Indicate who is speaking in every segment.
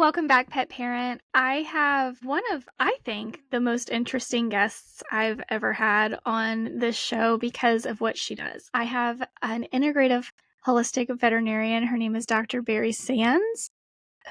Speaker 1: Welcome back, pet parent. I have one of, I think, the most interesting guests I've ever had on this show because of what she does. I have an integrative holistic veterinarian. Her name is Dr. Barrie Sands,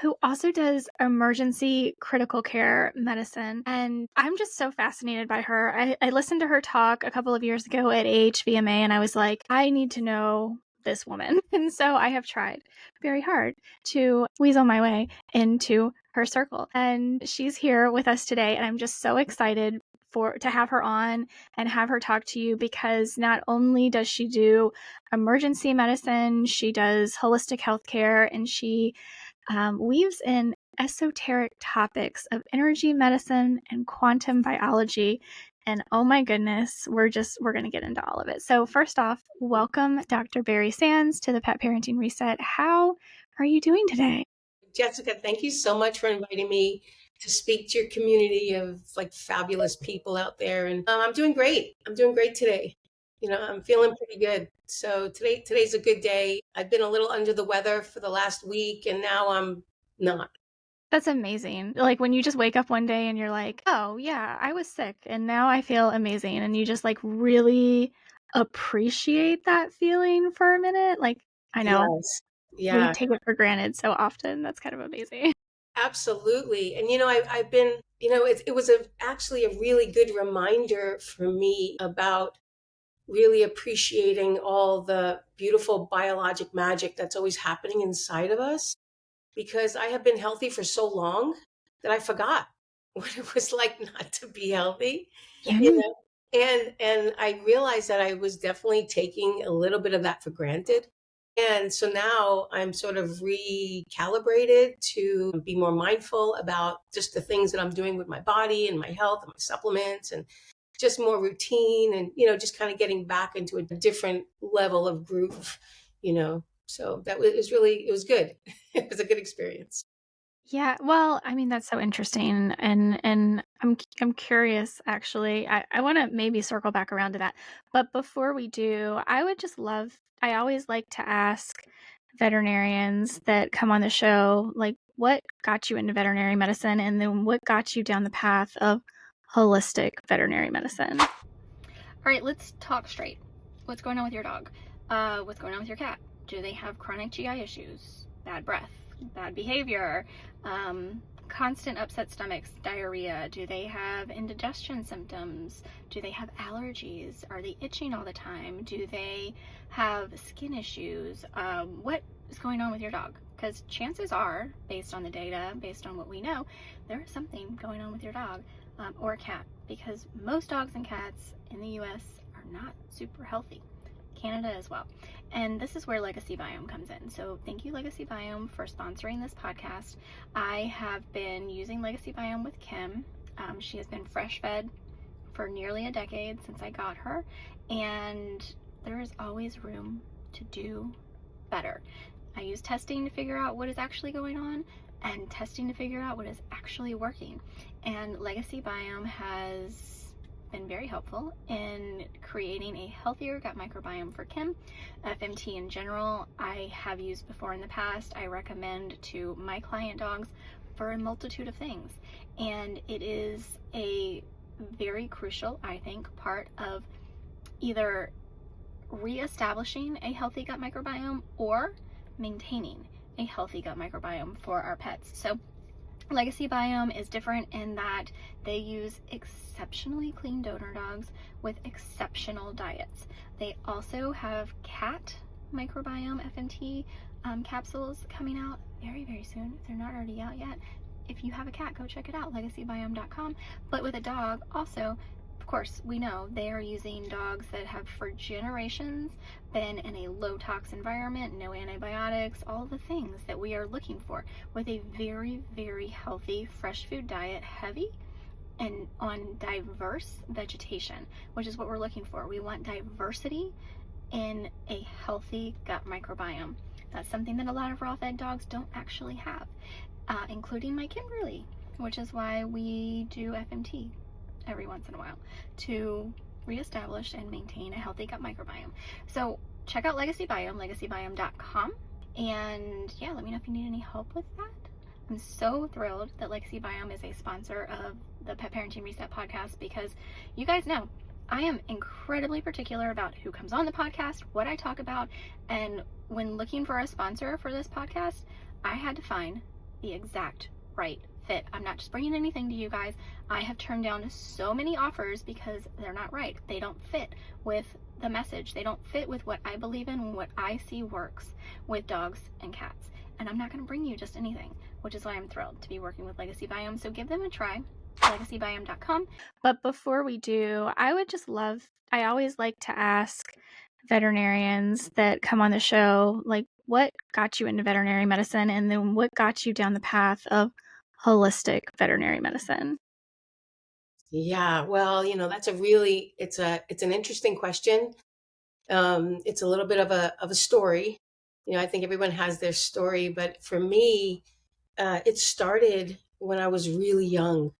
Speaker 1: who also does emergency critical care medicine. And I'm just so fascinated by her. I listened to her talk a couple of years ago at AHVMA, and I was like, I need to know this woman. And so I have tried very hard to weasel my way into her circle. And she's here with us today, and I'm just so excited to have her on and have her talk to you, because not only does she do emergency medicine, she does holistic healthcare, and she weaves in esoteric topics of energy medicine and quantum biology. And oh my goodness, we're going to get into all of it. So first off, welcome Dr. Barrie Sands to the Pet Parenting Reset. How are you doing today?
Speaker 2: Jessica, thank you so much for inviting me to speak to your community of fabulous people out there. And I'm doing great. I'm doing great today. I'm feeling pretty good. So today's a good day. I've been a little under the weather for the last week, and now I'm not.
Speaker 1: That's amazing. Like when you just wake up one day and you're like, oh yeah, I was sick and now I feel amazing. And you just like really appreciate that feeling for a minute. Like, I know
Speaker 2: Yes.
Speaker 1: we
Speaker 2: Yeah,
Speaker 1: take it for granted so often. That's kind of amazing.
Speaker 2: absolutely. And I've been, it was actually a really good reminder for me about really appreciating all the beautiful biologic magic that's always happening inside of us, because I have been healthy for so long that I forgot what it was like not to be healthy, you
Speaker 1: Yeah.
Speaker 2: know. And I realized that I was definitely taking a little bit of that for granted. And so now I'm sort of recalibrated to be more mindful about just the things that I'm doing with my body and my health and my supplements, and just more routine, and just kind of getting back into a different level of groove. So that was really, it was good. It was a good experience.
Speaker 1: Yeah, well, I mean, that's so interesting, and I'm curious actually. I want to maybe circle back around to that. But before we do, I always like to ask veterinarians that come on the show, like, what got you into veterinary medicine, and then what got you down the path of holistic veterinary medicine? All right, let's talk straight. What's going on with your dog? What's going on with your cat? Do they have chronic GI issues? Bad breath? Bad behavior? Constant upset stomachs? Diarrhea? Do they have indigestion symptoms? Do they have allergies? Are they itching all the time? Do they have skin issues? What is going on with your dog? Because chances are, based on the data, based on what we know, there is something going on with your dog or cat, because most dogs and cats in the US are not super healthy. Canada as well. And this is where Legacy Biome comes in. So thank you, Legacy Biome, for sponsoring this podcast. I have been using Legacy Biome with Kim. She has been fresh fed for nearly a decade since I got her, and there is always room to do better. I use testing to figure out what is actually going on, and testing to figure out what is actually working. And Legacy Biome has been very helpful in creating a healthier gut microbiome for Kim. FMT in general, I have used before in the past. I recommend to my client dogs for a multitude of things. And it is a very crucial, I think, part of either reestablishing a healthy gut microbiome or maintaining a healthy gut microbiome for our pets. So Legacy Biome is different in that they use exceptionally clean donor dogs with exceptional diets. They also have cat microbiome FMT capsules coming out very, very soon, if they're not already out yet. If you have a cat, go check it out, legacybiome.com. But with a dog, also, of course, we know they are using dogs that have for generations been in a low tox environment, no antibiotics, all the things that we are looking for with a very, very healthy fresh food diet, heavy and on diverse vegetation, which is what we're looking for. We want diversity in a healthy gut microbiome. That's something that a lot of raw fed dogs don't actually have, including my Kimberly, which is why we do FMT every once in a while to reestablish and maintain a healthy gut microbiome. So check out Legacy Biome, legacybiome.com. And yeah, let me know if you need any help with that. I'm so thrilled that Legacy Biome is a sponsor of the Pet Parenting Reset podcast because you guys know I am incredibly particular about who comes on the podcast, what I talk about, and when looking for a sponsor for this podcast, I had to find the exact right fit. I'm not just bringing anything to you guys. I have turned down so many offers because they're not right. They don't fit with the message. They don't fit with what I believe in, what I see works with dogs and cats. And I'm not going to bring you just anything, which is why I'm thrilled to be working with Legacy Biome. So give them a try, legacybiome.com. But before we do, I always like to ask veterinarians that come on the show, like, what got you into veterinary medicine? And then what got you down the path of holistic veterinary medicine?
Speaker 2: Yeah, well, that's a really it's an interesting question. It's a little bit of a story. I think everyone has their story, but for me, it started when I was really young.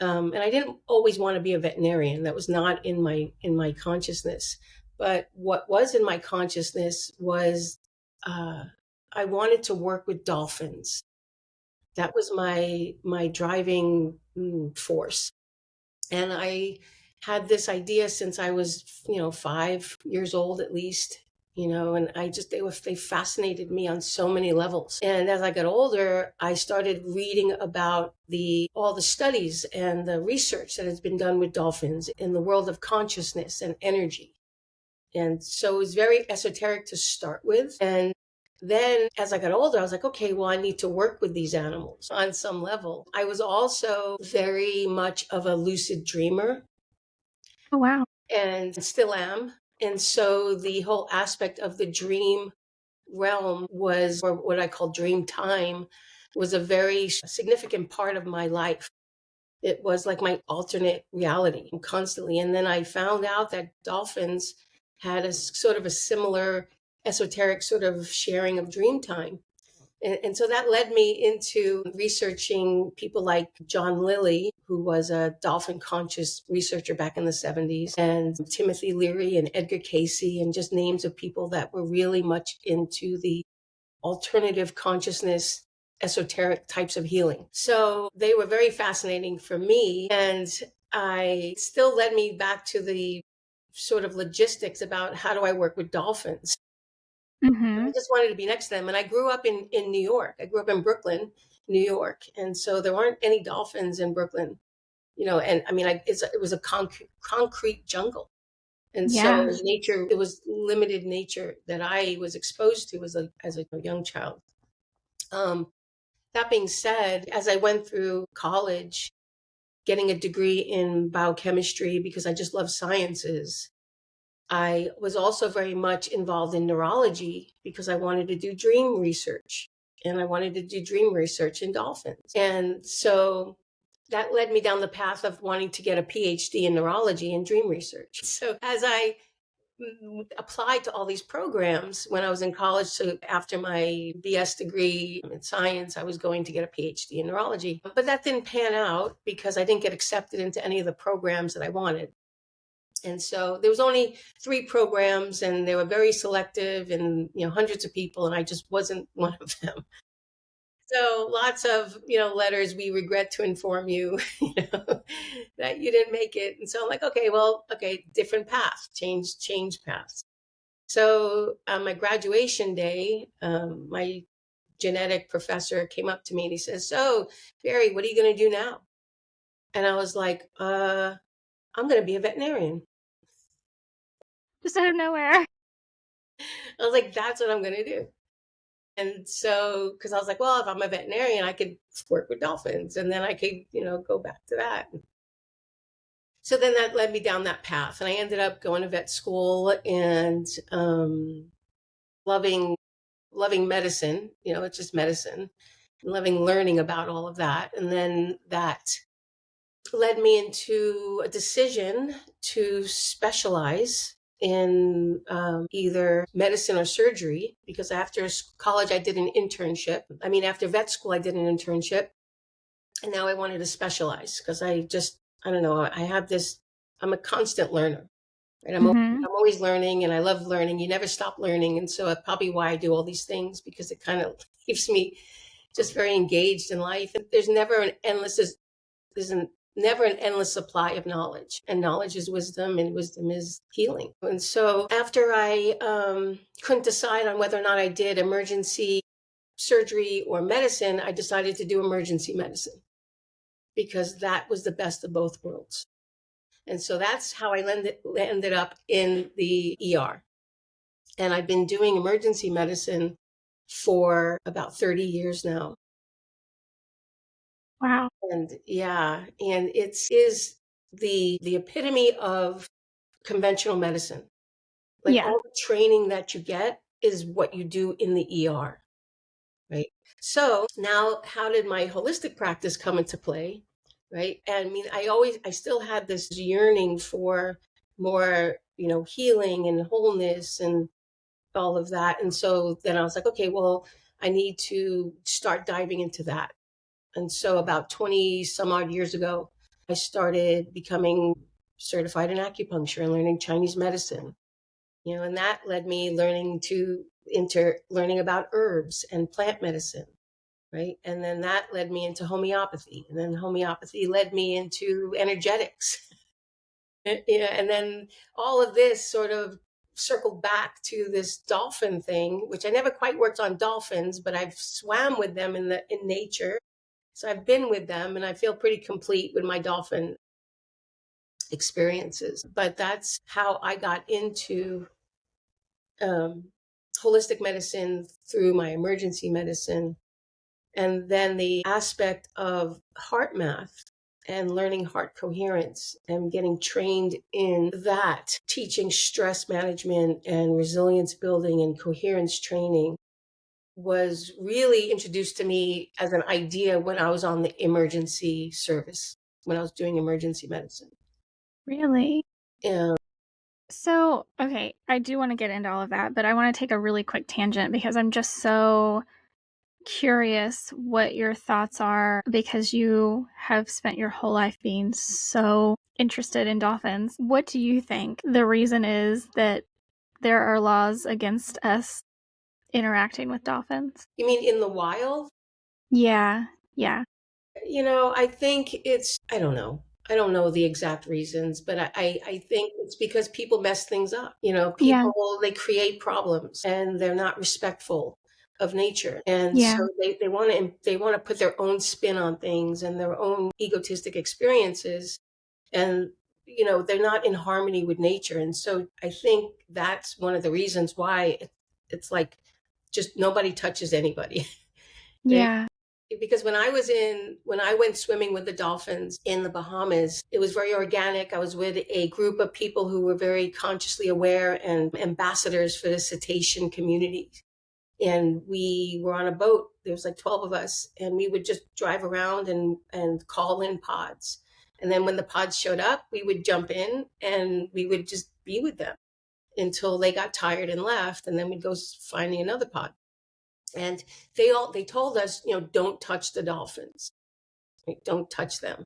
Speaker 2: And I didn't always want to be a veterinarian. That was not in my consciousness. But what was in my consciousness was uh, I wanted to work with dolphins. That was my driving force. And I had this idea since I was, 5 years old at least, and they fascinated me on so many levels. And as I got older, I started reading about all the studies and the research that has been done with dolphins in the world of consciousness and energy. And so it was very esoteric to start with. And then as I got older, I was like, okay, well, I need to work with these animals on some level. I was also very much of a lucid dreamer
Speaker 1: Oh, wow.
Speaker 2: and still am. And so the whole aspect of the dream realm was, or what I call dream time, was a very significant part of my life. It was like my alternate reality constantly. And then I found out that dolphins had a sort of a similar esoteric sort of sharing of dream time. And so that led me into researching people like John Lilly, who was a dolphin conscious researcher back in the 70s, and Timothy Leary and Edgar Casey, and just names of people that were really much into the alternative consciousness, esoteric types of healing. So they were very fascinating for me. And I still led me back to the sort of logistics about how do I work with dolphins. I
Speaker 1: Mm-hmm.
Speaker 2: just wanted to be next to them. And I grew up in New York. I grew up in Brooklyn, New York. And so there weren't any dolphins in Brooklyn, and I mean, it was a concrete jungle. And so
Speaker 1: Yeah.
Speaker 2: nature, it was limited nature that I was exposed to as a young child. Um, that being said, as I went through college, getting a degree in biochemistry because I just love sciences, I was also very much involved in neurology because I wanted to do dream research and I wanted to do dream research in dolphins. And so that led me down the path of wanting to get a PhD in neurology and dream research. So as I applied to all these programs when I was in college, so after my BS degree in science, I was going to get a PhD in neurology. But that didn't pan out because I didn't get accepted into any of the programs that I wanted. And so there was only 3 programs and they were very selective and, hundreds of people. And I just wasn't one of them. So lots of, letters, we regret to inform you, that you didn't make it. And so I'm like, okay, well, okay, different path, change paths. So on my graduation day, my genetic professor came up to me and he says, so Barrie, what are you going to do now? And I was like, I'm going to be a veterinarian.
Speaker 1: Just out of nowhere.
Speaker 2: I was like, that's what I'm going to do. And so, because I was like, well, if I'm a veterinarian, I could work with dolphins and then I could, go back to that. So then that led me down that path. And I ended up going to vet school and loving, loving medicine, it's just medicine, and loving learning about all of that. And then that led me into a decision to specialize in either medicine or surgery because after college I did an internship. I mean, after vet school I did an internship, and now I wanted to specialize because I don't know, I'm a constant learner, right?
Speaker 1: Mm-hmm.
Speaker 2: I'm always learning and I love learning. You never stop learning, and so that's probably why I do all these things because it kind of keeps me just very engaged in life. And there's never an endless supply of knowledge, and knowledge is wisdom, and wisdom is healing. And so after I couldn't decide on whether or not I did emergency surgery or medicine, I decided to do emergency medicine because that was the best of both worlds. And so that's how I ended up in the ER. And I've been doing emergency medicine for about 30 years now.
Speaker 1: Wow.
Speaker 2: And yeah, and it is the epitome of conventional medicine. Like
Speaker 1: Yeah.
Speaker 2: all the training that you get is what you do in the ER, right? So now how did my holistic practice come into play? Right. And I mean, I still had this yearning for more, healing and wholeness and all of that. And so then I was like, okay, well, I need to start diving into that. And so about 20 some odd years ago, I started becoming certified in acupuncture and learning Chinese medicine. And that led me learning about herbs and plant medicine, right? And then that led me into homeopathy, and then homeopathy led me into energetics. Yeah, and then all of this sort of circled back to this dolphin thing, which I never quite worked on dolphins, but I've swam with them in nature. So I've been with them, and I feel pretty complete with my dolphin experiences. But that's how I got into um, holistic medicine through my emergency medicine. And then the aspect of heart math and learning heart coherence and getting trained in that, teaching stress management and resilience building and coherence training was really introduced to me as an idea when I was on the emergency service, when I was doing emergency medicine.
Speaker 1: Really?
Speaker 2: And
Speaker 1: So, okay, I do want to get into all of that, but I want to take a really quick tangent because I'm just so curious what your thoughts are because you have spent your whole life being so interested in dolphins. What do you think the reason is that there are laws against us interacting with dolphins?
Speaker 2: you mean in the wild?
Speaker 1: Yeah, yeah,
Speaker 2: I think I don't know. I don't know the exact reasons, but I think it's because people mess things up.
Speaker 1: yeah,
Speaker 2: They create problems and they're not respectful of nature. And
Speaker 1: yeah,
Speaker 2: so they want to put their own spin on things and their own egotistic experiences. And, they're not in harmony with nature. And so I think that's one of the reasons why it's like just nobody touches anybody.
Speaker 1: yeah.
Speaker 2: Because when I went swimming with the dolphins in the Bahamas, it was very organic. I was with a group of people who were very consciously aware and ambassadors for the cetacean community. And we were on a boat. There was like 12 of us, and we would just drive around and call in pods. And then when the pods showed up, we would jump in and we would just be with them until they got tired and left, and then we'd go finding another pod. And they told us, don't touch the dolphins. Like, don't touch them.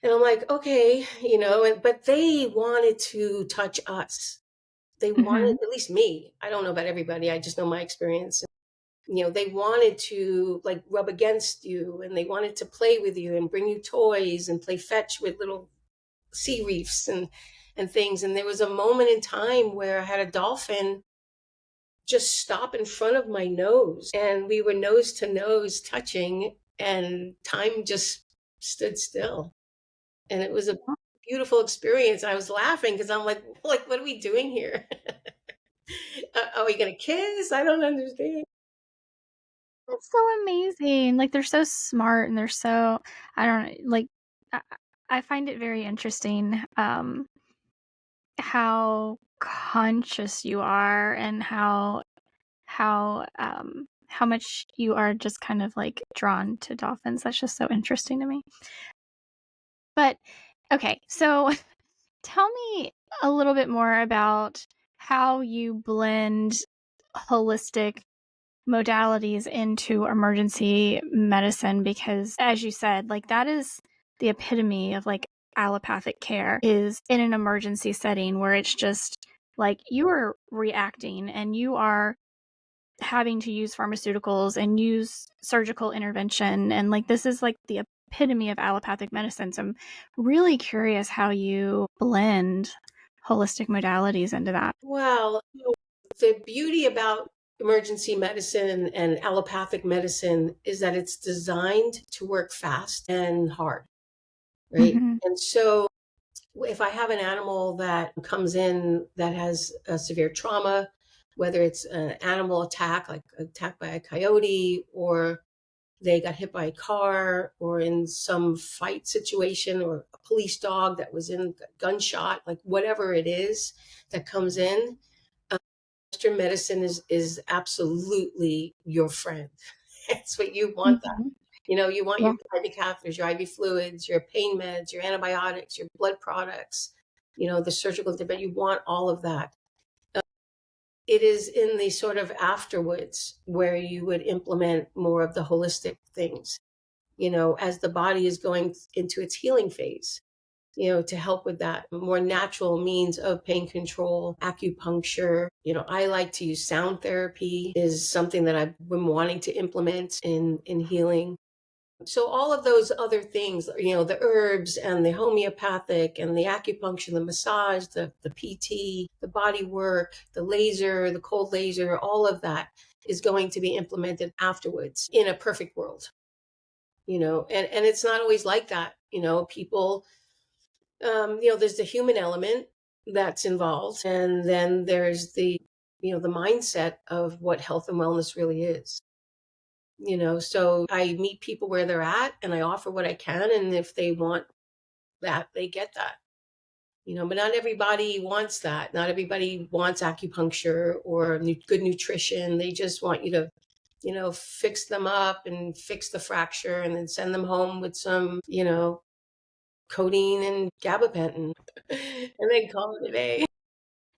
Speaker 2: And I'm like, okay, but they wanted to touch us. They
Speaker 1: Hmm.
Speaker 2: wanted, at least me. I don't know about everybody. I just know my experience. They wanted to like rub against you, and they wanted to play with you and bring you toys and play fetch with little sea reefs and things. And there was a moment in time where I had a dolphin just stop in front of my nose, and we were nose to nose touching, and time just stood still. And it was a beautiful experience. I was laughing because I'm like, what are we doing here? Are we going to kiss? I don't understand.
Speaker 1: That's so amazing. Like, they're so smart and they're so, I don't like, I, I find it very interesting how conscious you are and how much you are just kind of like drawn to dolphins. That's just so interesting to me. But okay, so tell me a little bit more about how you blend holistic modalities into emergency medicine because as you said, like that is the epitome of like allopathic care is in an emergency setting where it's just like you are reacting and you are having to use pharmaceuticals and use surgical intervention, and like this is like the epitome of allopathic medicine. So I'm really curious how you blend holistic modalities into that.
Speaker 2: Well, the beauty about emergency medicine and allopathic medicine is that it's designed to work fast and hard, right?
Speaker 1: Mhm.
Speaker 2: And so if I have an animal that comes in that has a severe trauma, whether it's an animal attack, like attacked by a coyote, or they got hit by a car, or in some fight situation, or a police dog that was in gunshot, like whatever it is that comes in, Western medicine is absolutely your friend. It's what you want that.
Speaker 1: Mhm.
Speaker 2: You want
Speaker 1: Yeah.
Speaker 2: your IV catheters, your IV fluids, your pain meds, your antibiotics, your blood products, the surgical, but you want all of that. It is in the sort of afterwards where you would implement more of the holistic things, as the body is going into its healing phase, to help with that more natural means of pain control, acupuncture. I like to use sound therapy is something that I've been wanting to implement in healing. So all of those other things, the herbs and the homeopathic and the acupuncture, the massage, the PT, the body work, the laser, the cold laser, all of that is going to be implemented afterwards in a perfect world, and it's not always like that. People, there's the human element that's involved, and then there's the mindset of what health and wellness really is. So I meet people where they're at and I offer what I can. And if they want that, they get that, but not everybody wants that. Not everybody wants acupuncture or good nutrition. They just want you to, fix them up and fix the fracture and then send them home with some, codeine and gabapentin and then call it a day.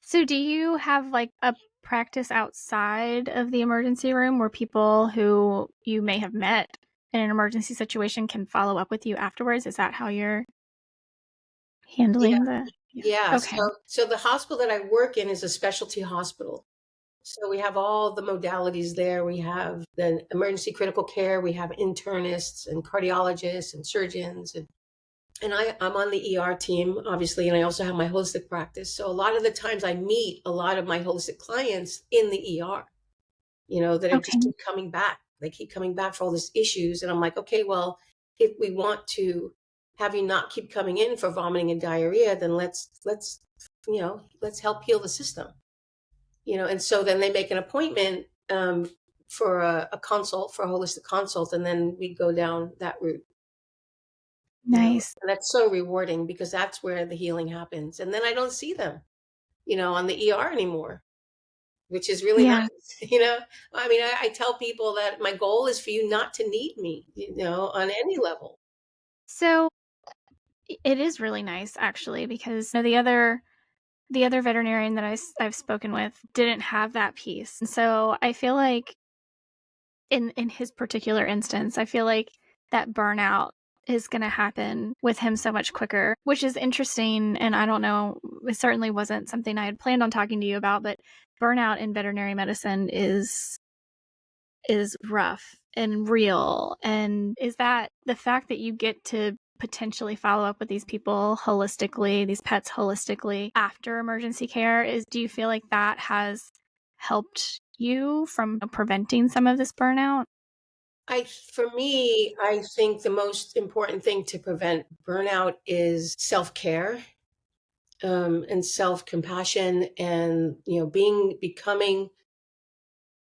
Speaker 1: So do you have like a practice outside of the emergency room where people who you may have met in an emergency situation can follow up with you afterwards? Is that how you're
Speaker 2: Yeah.
Speaker 1: handling the Yeah.
Speaker 2: Yeah.
Speaker 1: Okay.
Speaker 2: So the hospital that I work in is a specialty hospital. So we have all the modalities there. We have the emergency critical care. We have internists and cardiologists and surgeons. And I'm on the ER team, obviously, and I also have my holistic practice. So a lot of the times I meet a lot of my holistic clients in the ER, that are just
Speaker 1: Okay.
Speaker 2: keep coming back. They keep coming back for all these issues. And I'm like, okay, well, if we want to have you not keep coming in for vomiting and diarrhea, then let's help heal the system. And so then they make an appointment for a consult, for a holistic consult, and then we go down that route.
Speaker 1: Nice.
Speaker 2: And that's so rewarding because that's where the healing happens. And then I don't see them, on the ER anymore, which is really
Speaker 1: Yeah.
Speaker 2: nice. I mean, I tell people that my goal is for you not to need me, on any level.
Speaker 1: So it is really nice actually because the other veterinarian that I've spoken with didn't have that piece. And so I feel like in his particular instance, I feel like that burnout is going to happen with him so much quicker, which is interesting. And I don't know, it certainly wasn't something I had planned on talking to you about, but burnout in veterinary medicine is rough and real. And is that the fact that you get to potentially follow up with these people holistically, these pets holistically after emergency care, is do you feel like that has helped you from preventing some of this burnout?
Speaker 2: For me, I think the most important thing to prevent burnout is self-care, and self-compassion, and, becoming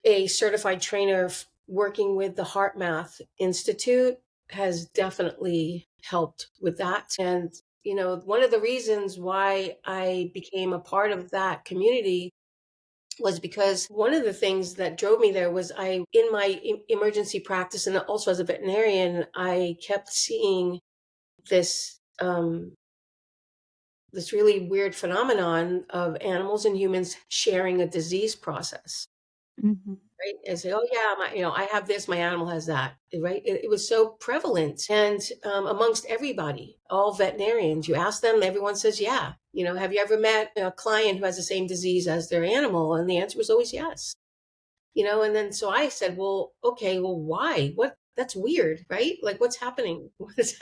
Speaker 2: a certified trainer, working with the Heart Math Institute has definitely helped with that. And, one of the reasons why I became a part of that community was because one of the things that drove me there was in my emergency practice and also as a veterinarian, I kept seeing this, this really weird phenomenon of animals and humans sharing a disease process.
Speaker 1: Mhm.
Speaker 2: Right? And say, "Oh, yeah, I have this, my animal has that." Right? It was so prevalent, and amongst everybody, all veterinarians, you ask them, everyone says, "Yeah." Have you ever met a client who has the same disease as their animal? And the answer was always yes. And then so I said, well, okay, well, why? What? That's weird, right? Like, what's happening? What's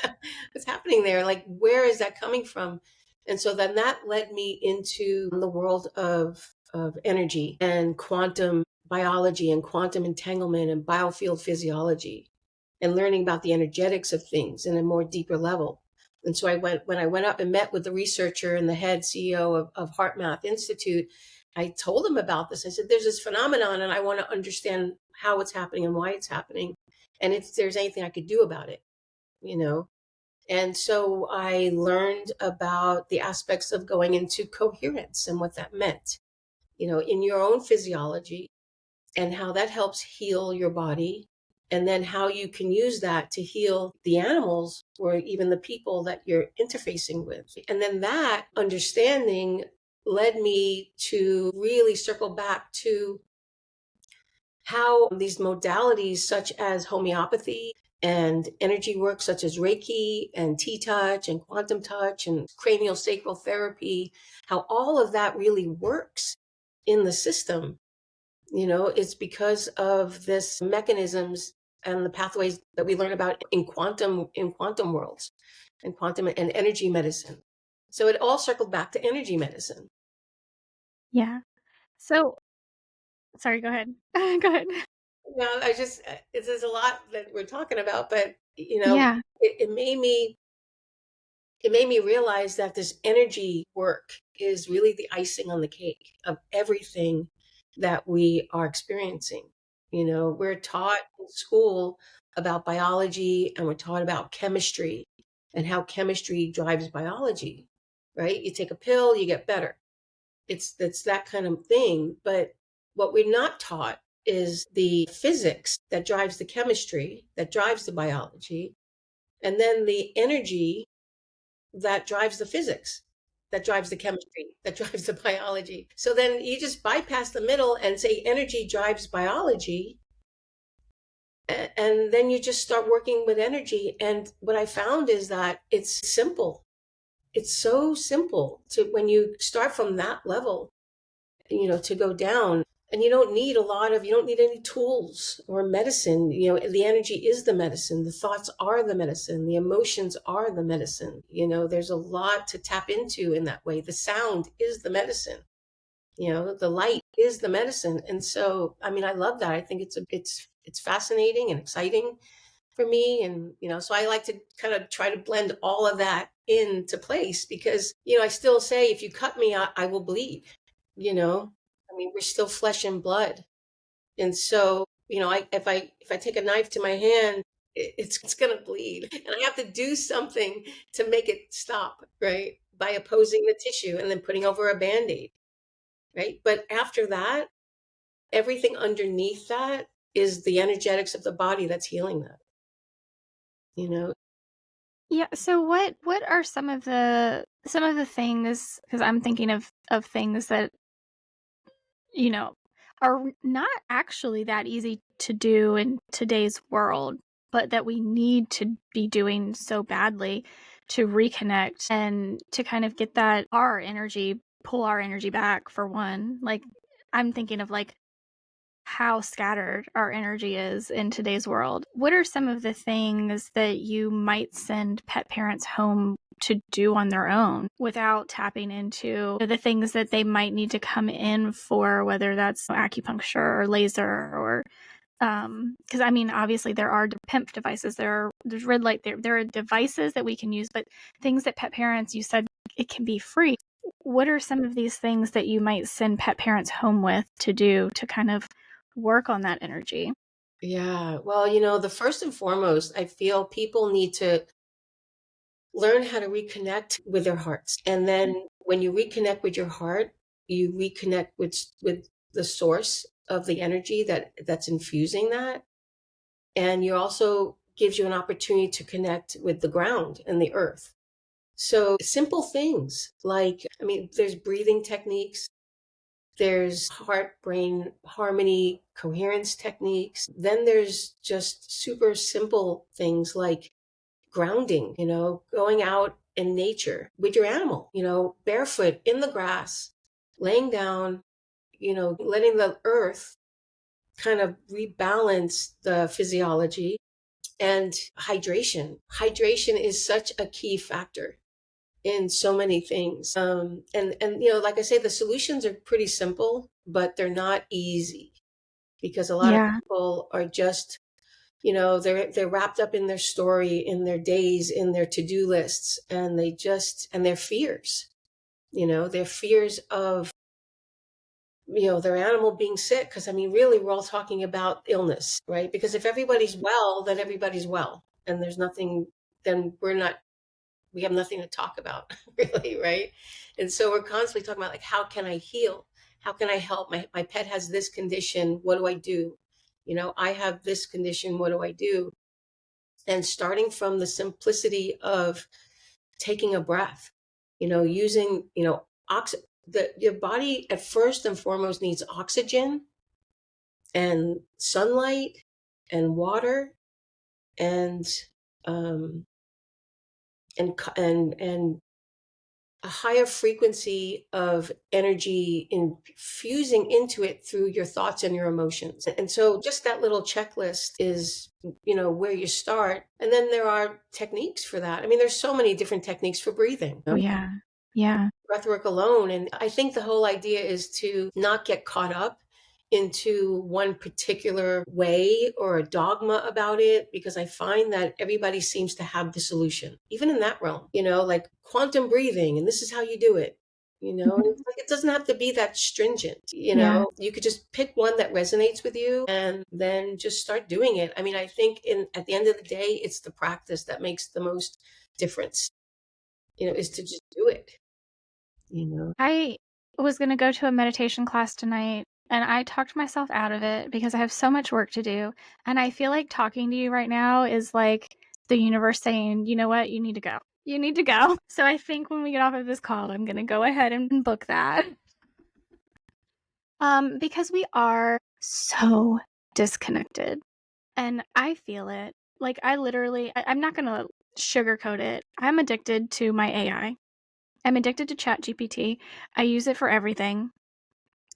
Speaker 2: happening there? Like, where is that coming from? And so then that led me into the world of energy and quantum biology and quantum entanglement and biofield physiology and learning about the energetics of things in a more deeper level. And so when I went up and met with the researcher and the head CEO of Heart Math Institute, I told him about this. I said, there's this phenomenon and I want to understand how it's happening and why it's happening. And if there's anything I could do about it, you know? And so I learned about the aspects of going into coherence and what that meant, in your own physiology, and how that helps heal your body, and then how you can use that to heal the animals or even the people that you're interfacing with. And then that understanding led me to really circle back to how these modalities such as homeopathy and energy work such as Reiki and T-touch and quantum touch and cranial sacral therapy, how all of that really works in the system. It's because of this mechanisms and the pathways that we learn about in quantum worlds and quantum and energy medicine. So it all circled back to energy medicine.
Speaker 1: Yeah. So sorry, go ahead. Go ahead.
Speaker 2: I just there's a lot that we're talking about, but
Speaker 1: Yeah.
Speaker 2: it made me realize that this energy work is really the icing on the cake of everything that we are experiencing. We're taught in school about biology and we're taught about chemistry and how chemistry drives biology, right? You take a pill, you get better. It's that kind of thing. But what we're not taught is the physics that drives the chemistry, that drives the biology, and then the energy that drives the physics, that drives the chemistry, that drives the biology. So then you just bypass the middle and say energy drives biology. And then you just start working with energy. And what I found is that it's simple. It's so simple to when you start from that level, to go down. And you don't need any tools or medicine. The energy is the medicine. The thoughts are the medicine. The emotions are the medicine. There's a lot to tap into in that way. The sound is the medicine. The light is the medicine. And so, I mean, I love that. I think it's fascinating and exciting for me. And, so I like to kind of try to blend all of that into place because, I still say, if you cut me, I will bleed, you know, I mean, we're still flesh and blood. And so, if I take a knife to my hand, it's going to bleed and I have to do something to make it stop, right? By opposing the tissue and then putting over a Band-Aid, right? But after that, everything underneath that is the energetics of the body that's healing that, you know?
Speaker 1: Yeah, so what are some of the things, because I'm thinking of things that, you know, are not actually that easy to do in today's world, but that we need to be doing so badly to reconnect and to kind of get that our energy, pull our energy back for one. Like I'm thinking of like how scattered our energy is in today's world. What are some of the things that you might send pet parents home to do on their own without tapping into the things that they might need to come in for, whether that's acupuncture or laser or because I mean, obviously there are PIMP devices, there's red light, there are devices that we can use, but things that pet parents, you said it can be free. What are some of these things that you might send pet parents home with to do to kind of work on that energy?
Speaker 2: Yeah. Well, the first and foremost, I feel people need to learn how to reconnect with their hearts. And then when you reconnect with your heart, you reconnect with the source of the energy that's infusing that. And you also gives you an opportunity to connect with the ground and the earth. So simple things like, I mean, there's breathing techniques, there's heart brain harmony coherence techniques. Then there's just super simple things like grounding, going out in nature with your animal, barefoot in the grass, laying down, letting the earth kind of rebalance the physiology. And hydration. Hydration is such a key factor in so many things. And like I say, the solutions are pretty simple, but they're not easy because a lot of
Speaker 1: Yeah.
Speaker 2: people are just, they're wrapped up in their story, in their days, in their to-do lists, and their fears, their fears of, their animal being sick. Because I mean, really, we're all talking about illness, right? Because if everybody's well, then everybody's well, and there's nothing, then we have nothing to talk about, really, right? And so we're constantly talking about, like, how can I heal? How can I help? My pet has this condition. What do I do? I have this condition. What do I do? And starting from the simplicity of taking a breath, using, your body at first and foremost needs oxygen and sunlight and water and, um, and a higher frequency of energy infusing into it through your thoughts and your emotions. And so just that little checklist is, where you start. And then there are techniques for that. I mean, there's so many different techniques for breathing.
Speaker 1: Oh, yeah. Yeah.
Speaker 2: Breathwork alone. And I think the whole idea is to not get caught up into one particular way or a dogma about it, because I find that everybody seems to have the solution, even in that realm, like quantum breathing, and this is how you do it.
Speaker 1: Mhm.
Speaker 2: It's like it doesn't have to be that stringent.
Speaker 1: Yeah.
Speaker 2: You could just pick one that resonates with you and then just start doing it. I mean, I think at the end of the day, it's the practice that makes the most difference, is to just do it, you know.
Speaker 1: I was gonna go to a meditation class tonight, and I talked myself out of it because I have so much work to do, and I feel like talking to you right now is like the universe saying, "You know what? You need to go. You need to go." So I think when we get off of this call, I'm gonna go ahead and book that. Because we are so disconnected, and I feel it. Like, I'm not gonna sugarcoat it. I'm addicted to my AI. I'm addicted to ChatGPT. I use it for everything.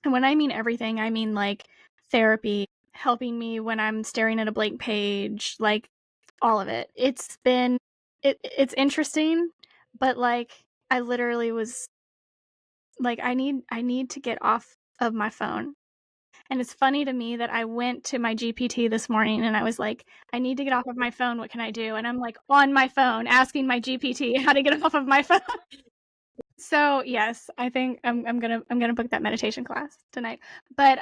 Speaker 1: And when I mean everything, I mean like therapy, helping me when I'm staring at a blank page, like all of it. It's interesting, but like I literally was like I need to get off of my phone. And it's funny to me that I went to my GPT this morning and I was like, I need to get off of my phone. What can I do? And I'm like on my phone asking my GPT how to get off of my phone. So, yes, I think I'm gonna book that meditation class tonight. But,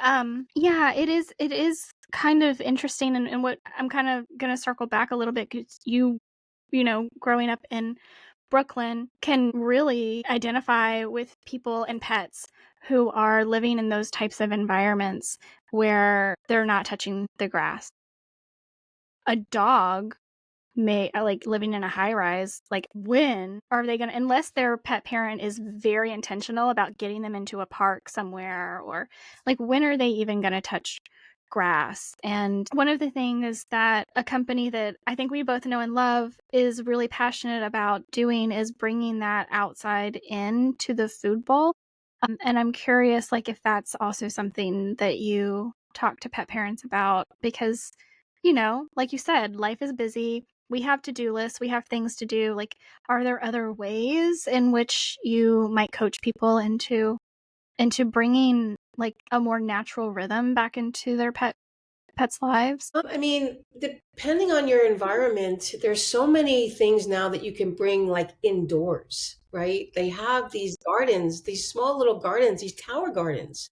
Speaker 1: yeah, it is kind of interesting, and what I'm kinda gonna circle back a little bit 'cause growing up in Brooklyn can really identify with people and pets who are living in those types of environments where they're not touching the grass. A dog may like living in a high rise, like when are they gonna, unless their pet parent is very intentional about getting them into a park somewhere, or like when are they even gonna touch grass? And one of the things is that a company that I think we both know and love is really passionate about doing is bringing that outside into the food bowl. And I'm curious, like, if that's also something that you talk to pet parents about because, like you said, life is busy. We have to-do lists, we have things to do. Like, are there other ways in which you might coach people into bringing like a more natural rhythm back into their pets' lives?
Speaker 2: I mean, depending on your environment, there's so many things now that you can bring like indoors, right? They have these gardens, these small little gardens, these tower gardens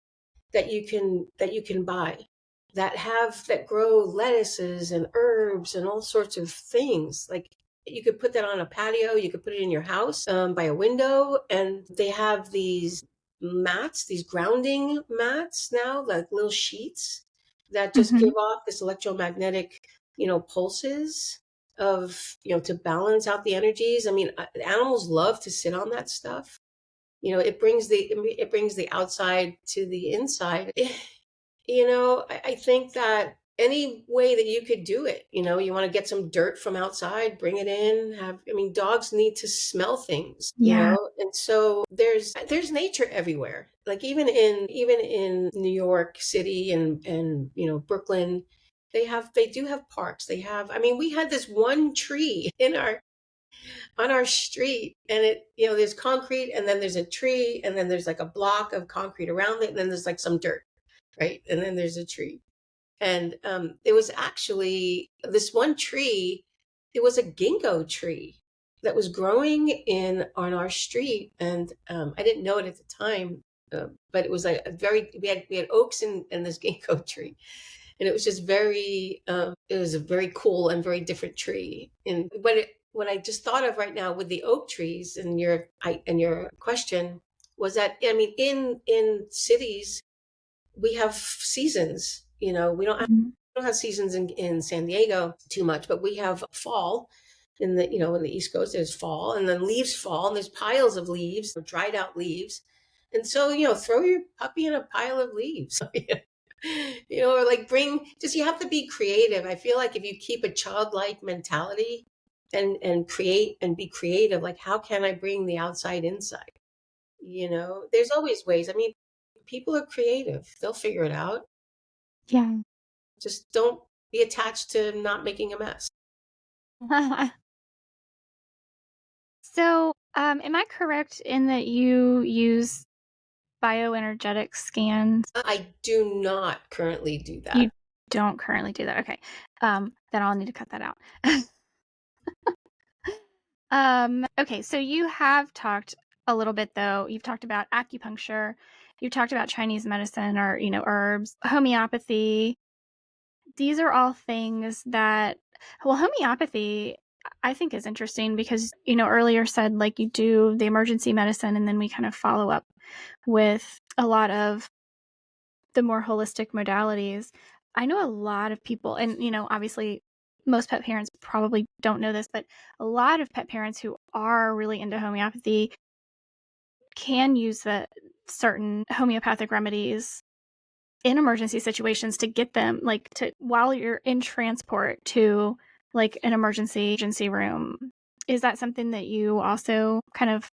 Speaker 2: that you can buy that grow lettuces and herbs and all sorts of things. Like you could put that on a patio, you could put it in your house, by a window, and they have these mats, these grounding mats now, like little sheets that just give
Speaker 1: Mhm.
Speaker 2: off this electromagnetic, pulses of, to balance out the energies. I mean, animals love to sit on that stuff. It brings the outside to the inside. I think that any way that you could do it. You want to get some dirt from outside, bring it in, I mean, dogs need to smell things,
Speaker 1: Yeah.
Speaker 2: and so there's nature everywhere. Like even in New York City and Brooklyn, they do have parks. I mean, we had this one tree in our on our street, and there's concrete, and then there's a tree, and then there's like a block of concrete around it, and then there's like some dirt, right? And then there's a tree. And it was actually this one tree. It was a ginkgo tree that was growing in on our street, and I didn't know it at the time, but it was like a very we had oaks in this ginkgo tree, and it was just it was a very cool and very different tree. And what I just thought of right now with the oak trees and your question was that, I mean, in cities we have seasons.
Speaker 1: Mhm.
Speaker 2: We don't have seasons in San Diego too much, but we have fall in the East Coast. There's fall, and then leaves fall, and there's piles of leaves, dried out leaves, and so throw your puppy in a pile of leaves. Or like you have to be creative. I feel like if you keep a childlike mentality and create and be creative, like how can I bring the outside inside? There's always ways. I mean, people are creative. They'll figure it out.
Speaker 1: Yeah.
Speaker 2: Just don't be attached to not making a mess.
Speaker 1: So, am I correct in that you use bioenergetic scans?
Speaker 2: I do not currently do
Speaker 1: You
Speaker 2: that.
Speaker 1: don't currently do that. Okay. Then I'll need to cut that out. Okay, so you have talked a little bit though. You've talked about acupuncture, you've talked about Chinese medicine or, herbs, homeopathy. These are all things that, well, homeopathy I think is interesting because, earlier said like you do the emergency medicine and then we kind of follow up with a lot of the more holistic modalities. I know a lot of people, and, obviously most pet parents probably don't know this, but a lot of pet parents who are really into homeopathy can use the certain homeopathic remedies in emergency situations to get them like to while you're in transport to like an emergency room. Is that something that you also kind of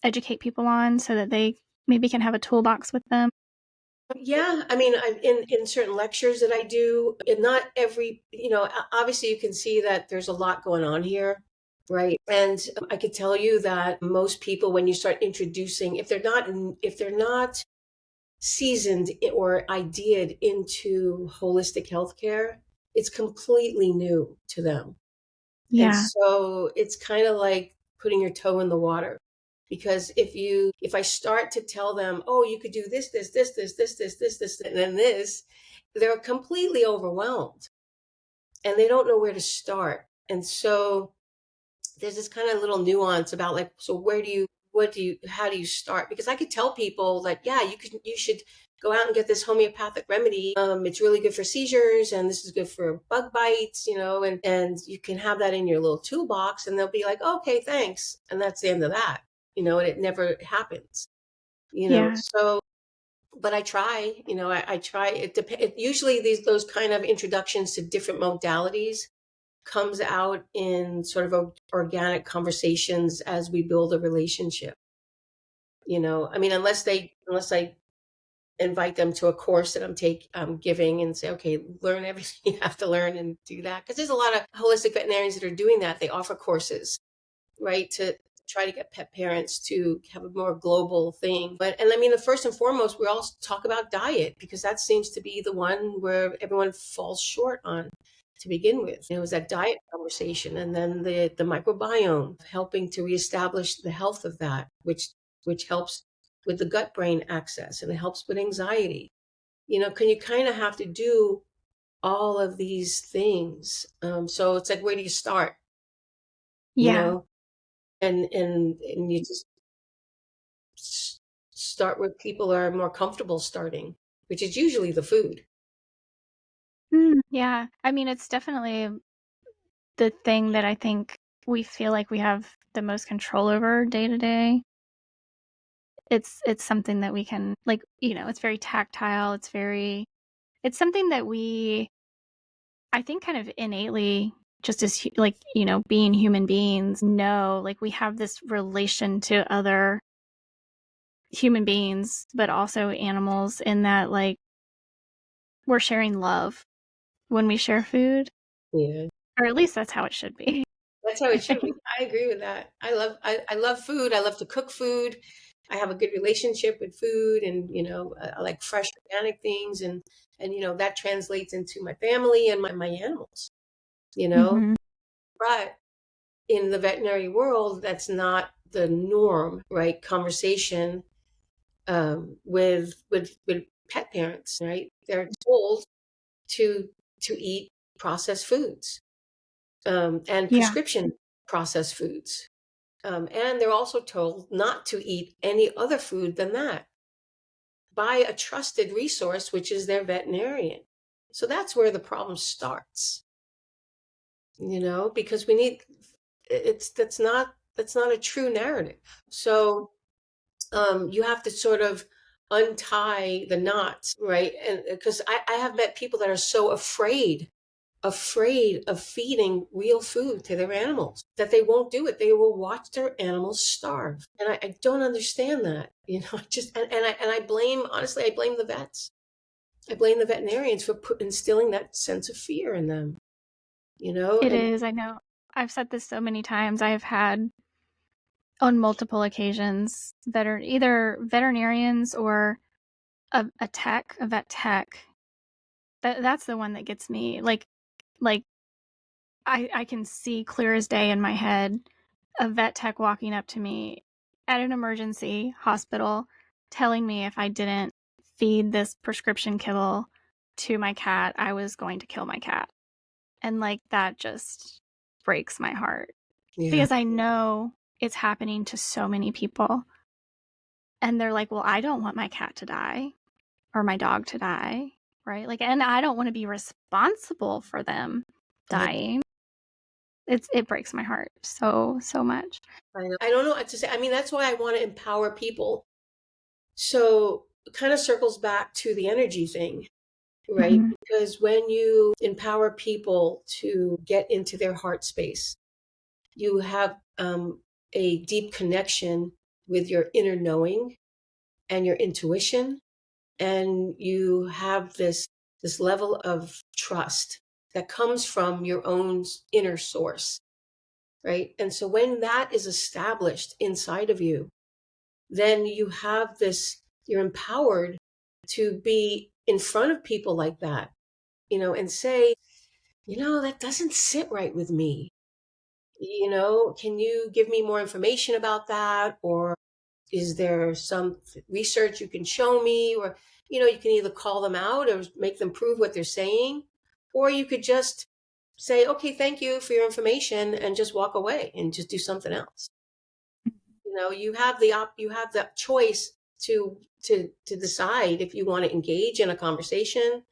Speaker 1: educate people on so that they maybe can have a toolbox with them?
Speaker 2: Yeah, I mean, in certain lectures that I do, and not every, obviously you can see that there's a lot going on here, right? And I could tell you that most people, when you start introducing, if they're not seasoned or ideaed into holistic healthcare, it's completely new to them. And
Speaker 1: Yeah.
Speaker 2: so it's kind of like putting your toe in the water. Because if I start to tell them, oh, you could do this, and then this, they're completely overwhelmed and they don't know where to start. And so there's this kind of little nuance about like, so how do you start? Because I could tell people like, yeah, you should go out and get this homeopathic remedy. It's really good for seizures, and this is good for bug bites, and you can have that in your little toolbox, and they'll be like, okay, thanks. And that's the end of that, and it never happens,
Speaker 1: Yeah.
Speaker 2: so, but I try, I try. Usually those kind of introductions to different modalities comes out in sort of organic conversations as we build a relationship. I mean, unless I invite them to a course that I'm giving and say, okay, learn everything you have to learn and do that. Because there's a lot of holistic veterinarians that are doing that. They offer courses, right, to try to get pet parents to have a more global thing. And I mean, the first and foremost, we all talk about diet because that seems to be the one where everyone falls short on to begin with. It was that diet conversation, and then the microbiome, helping to reestablish the health of that, which helps with the gut brain axis, and it helps with anxiety. Can you kind of have to do all of these things? So it's like, where do you start? You
Speaker 1: Yeah.
Speaker 2: know, and you just s- start where people are more comfortable starting, which is usually the food.
Speaker 1: Yeah. I mean, it's definitely the thing that I think we feel like we have the most control over day to day. It's something that we can like, it's very tactile. It's something that we I think kind of innately, just as like, being human beings, know, like, we have this relation to other human beings, but also animals, in that, like, we're sharing love when we share food,
Speaker 2: Yeah.
Speaker 1: or at least that's how it should be.
Speaker 2: That's how
Speaker 1: I
Speaker 2: it should be.
Speaker 1: think.
Speaker 2: I agree with that. I love food. I love to cook food. I have a good relationship with food, and I like fresh organic things, and that translates into my family and my animals, you know.
Speaker 1: Mhm.
Speaker 2: But in the veterinary world, that's not the norm, right? Conversation with pet parents, right? They're told to eat processed foods, and
Speaker 1: Yeah,
Speaker 2: prescription processed foods. And they're also told not to eat any other food than that by a trusted resource, which is their veterinarian. So that's where the problem starts, because we need it's that's not a true narrative. So you have to sort of untie the knots, right? And because I have met people that are so afraid of feeding real food to their animals that they won't do it. They will watch their animals starve. And I don't understand that. Just and I blame, honestly, I blame the vets. I blame the veterinarians for instilling that sense of fear in them,
Speaker 1: it
Speaker 2: and
Speaker 1: is. I know. I've said this so many times. I've had, on multiple occasions, either veterinarians or a vet tech. That's the one that gets me. Like I can see clear as day in my head a vet tech walking up to me at an emergency hospital, telling me if I didn't feed this prescription kibble to my cat, I was going to kill my cat. And, like, that just breaks my heart,
Speaker 2: yeah,
Speaker 1: because I know it's happening to so many people. And they're like, well, I don't want my cat to die or my dog to die. Right. Like, and I don't want to be responsible for them
Speaker 2: I,
Speaker 1: dying. It breaks my heart so, so much.
Speaker 2: I don't know what to say. I mean, that's why I want to empower people. So it kind of circles back to the energy thing, right?
Speaker 1: Mhm.
Speaker 2: Because when you empower people to get into their heart space, you have a deep connection with your inner knowing and your intuition, and you have this level of trust that comes from your own inner source, right? And so when that is established inside of you, then you have this, you're empowered to be in front of people like that, and say, that doesn't sit right with me. Can you give me more information about that? Or is there some research you can show me? Or, you can either call them out or make them prove what they're saying, or you could just say, okay, thank you for your information, and just walk away and just do something else. You have the choice to decide if you want to engage in a conversation,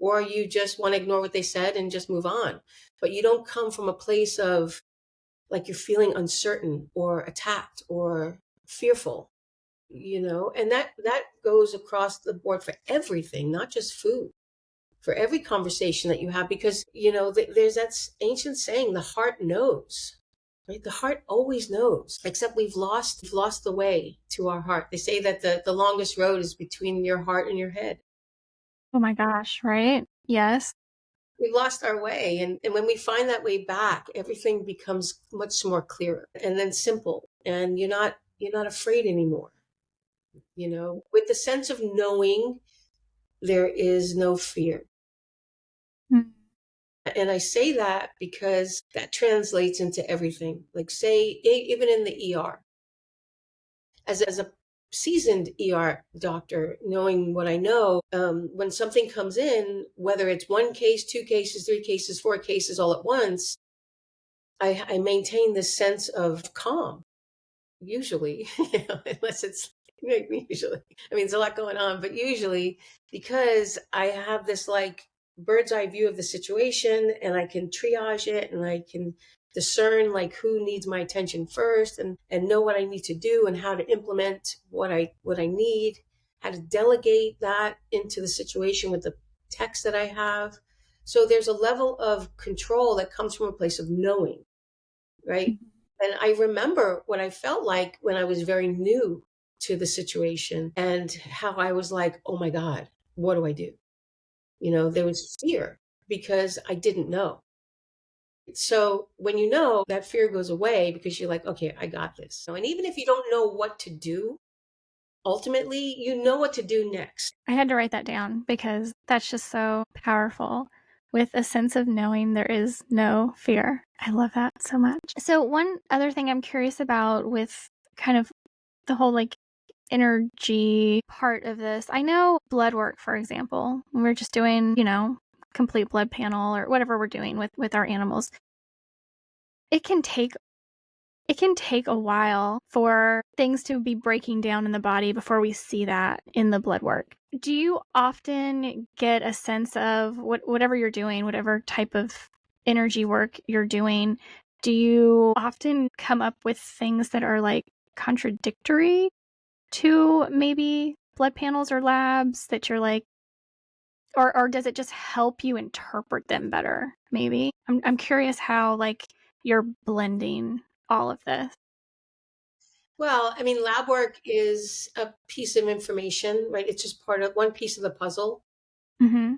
Speaker 2: or you just want to ignore what they said and just move on. But you don't come from a place of, like, you're feeling uncertain or attacked or fearful, and that goes across the board for everything, not just food, for every conversation that you have, because there's that ancient saying, the heart knows, right? The heart always knows, except we've lost the way to our heart. They say that the longest road is between your heart and your head.
Speaker 1: Oh my gosh, right? Yes.
Speaker 2: We've lost our way, and when we find that way back, everything becomes much more clearer and then simple, and you're not afraid anymore. With the sense of knowing, there is no fear.
Speaker 1: Mm.
Speaker 2: And I say that because that translates into everything. Like, say, even in the ER, as a seasoned ER doctor, knowing what I know, when something comes in, whether it's one case, two cases, three cases, four cases all at once, I maintain this sense of calm, usually, unless it's usually, I mean, there's a lot going on, but usually, because I have this, like, bird's eye view of the situation, and I can triage it, and I can discern, like, who needs my attention first, and know what I need to do and how to implement what I need, how to delegate that into the situation with the text that I have. So there's a level of control that comes from a place of knowing, right?
Speaker 1: Mhm.
Speaker 2: And I remember what I felt like when I was very new to the situation and how I was like, oh my God, what do I do? There was fear because I didn't know. So when you know, that fear goes away because you're like, okay, I got this. And even if you don't know what to do, ultimately, you know what to do next.
Speaker 1: I had to write that down because that's just so powerful. With a sense of knowing there is no fear. I love that so much. So, one other thing I'm curious about with kind of the whole like energy part of this, I know blood work, for example, when we're just doing, complete blood panel or whatever we're doing with our animals, it can take it can take a while for things to be breaking down in the body before we see that in the blood work. Do you often get a sense of whatever you're doing, whatever type of energy work you're doing, do you often come up with things that are like contradictory to maybe blood panels or labs that you're like, or does it just help you interpret them better? Maybe I'm curious how like you're blending all of this.
Speaker 2: Well, I mean, lab work is a piece of information, right? It's just part of one piece of the puzzle.
Speaker 1: Hmm.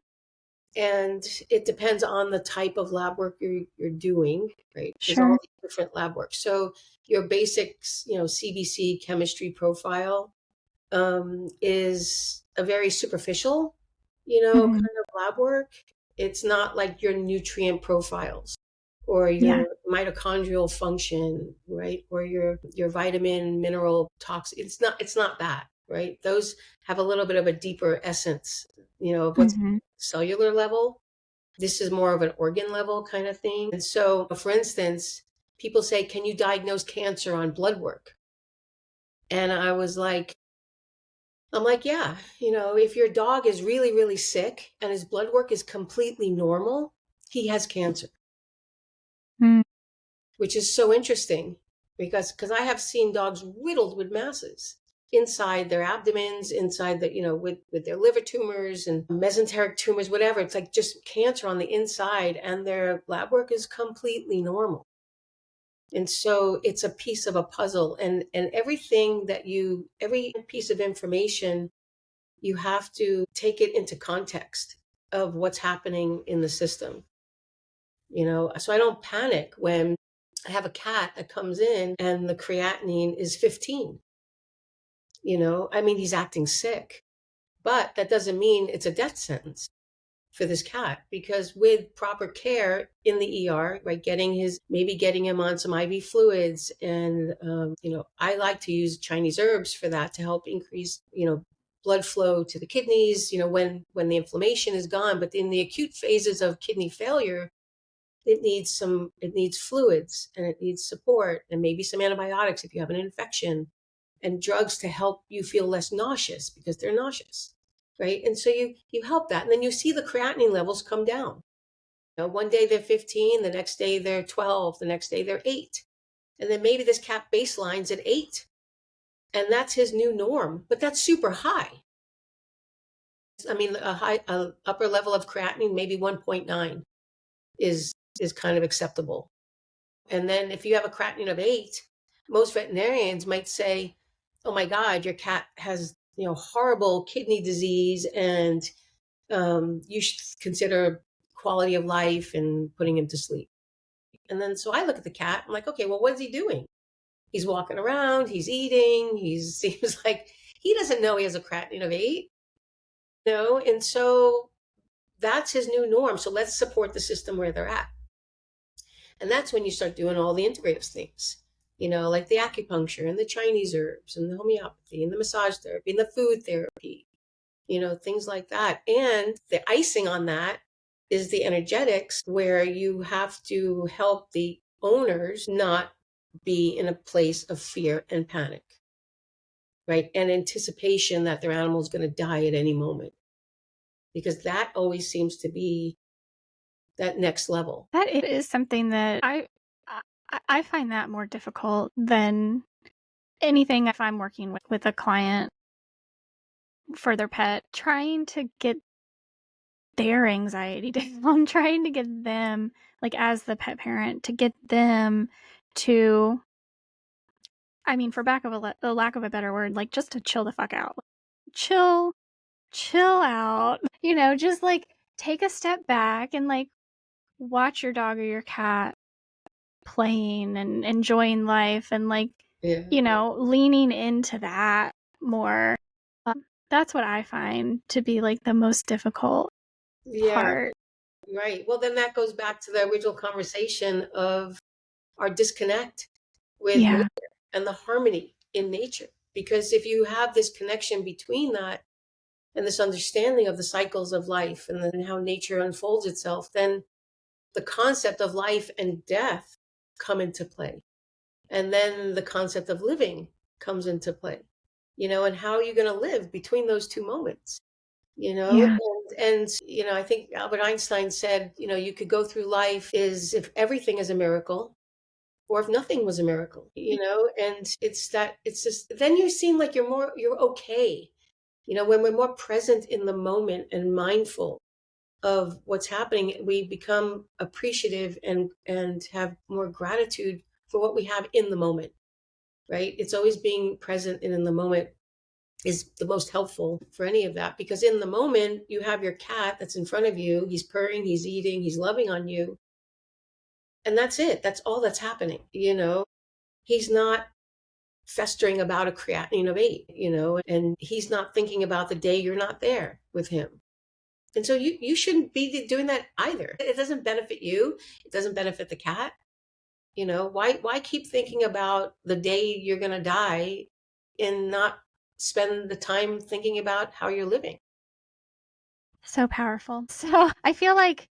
Speaker 2: And it depends on the type of lab work you're doing, right? There's all
Speaker 1: Sure.
Speaker 2: these different lab work. So your basics, CBC chemistry profile is a very superficial,
Speaker 1: Hmm.
Speaker 2: kind of lab work. It's not like your nutrient profiles or
Speaker 1: Yeah.
Speaker 2: your mitochondrial function, right? Or your vitamin, mineral tox. It's not that, right? Those have a little bit of a deeper essence, of what's
Speaker 1: Hmm.
Speaker 2: cellular level. This is more of an organ level kind of thing. And so, for instance, people say, "Can you diagnose cancer on blood work?" And I'm like, yeah, if your dog is really, really sick and his blood work is completely normal, he has cancer,
Speaker 1: Mm.
Speaker 2: which is so interesting because I have seen dogs riddled with masses inside their abdomens, inside with their liver tumors and mesenteric tumors, whatever. It's like just cancer on the inside, and their lab work is completely normal. And so it's a piece of a puzzle, and every piece of information, you have to take it into context of what's happening in the system. So I don't panic when I have a cat that comes in and the creatinine is 15. I mean, he's acting sick, but that doesn't mean it's a death sentence for this cat, because with proper care in the ER, right, getting him on some IV fluids, and I like to use Chinese herbs for that to help increase blood flow to the kidneys. When the inflammation is gone, but in the acute phases of kidney failure, it needs fluids and it needs support and maybe some antibiotics if you have an infection, and drugs to help you feel less nauseous because they're nauseous, right? And so you help that, and then you see the creatinine levels come down. One day they're 15, the next day they're 12, the next day they're 8, and then maybe this cat baselines at 8, and that's his new norm, but that's super high. I mean, a upper level of creatinine, maybe 1.9 is kind of acceptable. And then if you have a creatinine of 8, most veterinarians might say, "Oh my God, your cat has horrible kidney disease, and you should consider quality of life and putting him to sleep." And then so I look at the cat. I'm like, "Okay, well, what is he doing? He's walking around. He's eating. He seems like he doesn't know he has a creatinine of 8." And so that's his new norm. So let's support the system where they're at. And that's when you start doing all the integrative things, like the acupuncture and the Chinese herbs and the homeopathy and the massage therapy and the food therapy, things like that. And the icing on that is the energetics, where you have to help the owners not be in a place of fear and panic, right? And anticipation that their animal is going to die at any moment, because that always seems to be that next level.
Speaker 1: That is something that I find that more difficult than anything if I'm working with a client for their pet, trying to get their anxiety down, trying to get them, like, as the pet parent, to get them to, I mean, for the lack of a better word, like, just to chill the fuck out. Chill chill out, just, like, take a step back and, like, watch your dog or your cat playing and enjoying life and, like,
Speaker 2: Yeah.
Speaker 1: leaning into that more. That's what I find to be, like, the most difficult
Speaker 2: Yeah.
Speaker 1: part.
Speaker 2: Right. Well, then that goes back to the original conversation of our disconnect with
Speaker 1: Yeah.
Speaker 2: nature and the harmony in nature. Because if you have this connection between that and this understanding of the cycles of life and then how nature unfolds itself, then the concept of life and death come into play. And then the concept of living comes into play, and how are you going to live between those two moments?
Speaker 1: Yeah.
Speaker 2: And I think Albert Einstein said, you could go through life is if everything is a miracle or if nothing was a miracle, and it's just then you seem like you're okay, when we're more present in the moment and mindful of what's happening, we become appreciative and have more gratitude for what we have in the moment, right? It's always being present and in the moment is the most helpful for any of that, because in the moment you have your cat that's in front of you, he's purring, he's eating, he's loving on you, and that's it. That's all that's happening. He's not festering about a creatinine of 8, and he's not thinking about the day you're not there with him. And so you shouldn't be doing that either. It doesn't benefit you. It doesn't benefit the cat. Why keep thinking about the day you're going to die and not spend the time thinking about how you're living?
Speaker 1: So powerful. So, I feel like